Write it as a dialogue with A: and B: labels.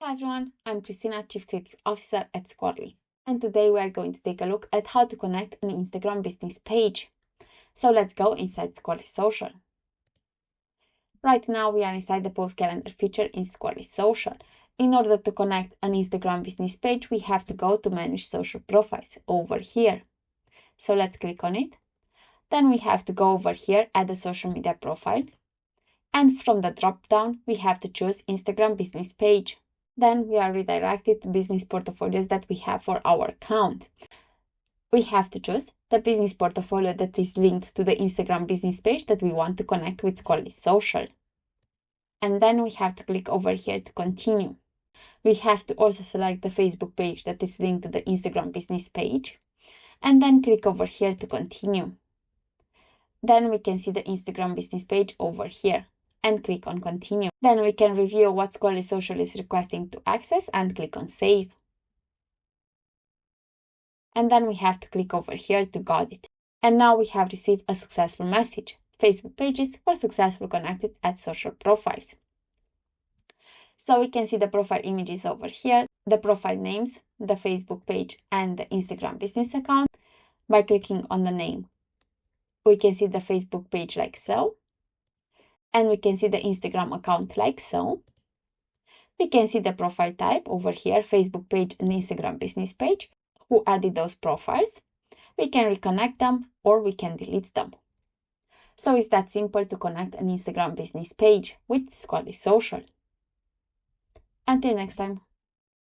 A: Hi everyone, I'm Christina, Chief Creative Officer at Squirrly, and today we are going to take a look at how to connect an Instagram business page. So let's go inside Squirrly Social. Right now we are inside the post calendar feature in Squirrly Social. In order to connect an Instagram business page, we have to go to Manage Social Profiles over here. So let's click on it. Then we have to go over here, Add a social media profile. And from the drop down, we have to choose Instagram business page. Then we are redirected to business portfolios that we have for our account. We have to choose the business portfolio that is linked to the Instagram business page that we want to connect with Squirrly Social. And then we have to click over here to continue. We have to also select the Facebook page that is linked to the Instagram business page. And then click over here to continue. Then we can see the Instagram business page over here and click on continue. Then we can review what Squirrly Social is requesting to access and click on save. And then we have to click over here to got it. And now we have received a successful message. Facebook pages were successfully connected at social profiles. So we can see the profile images over here, the profile names, the Facebook page and the Instagram business account. By clicking on the name, we can see the Facebook page like so. And we can see the Instagram account like so. We can see the profile type over here, Facebook page and Instagram business page, who added those profiles. We can reconnect them or we can delete them. So it's that simple to connect an Instagram business page with Squirrly Social. Until next time.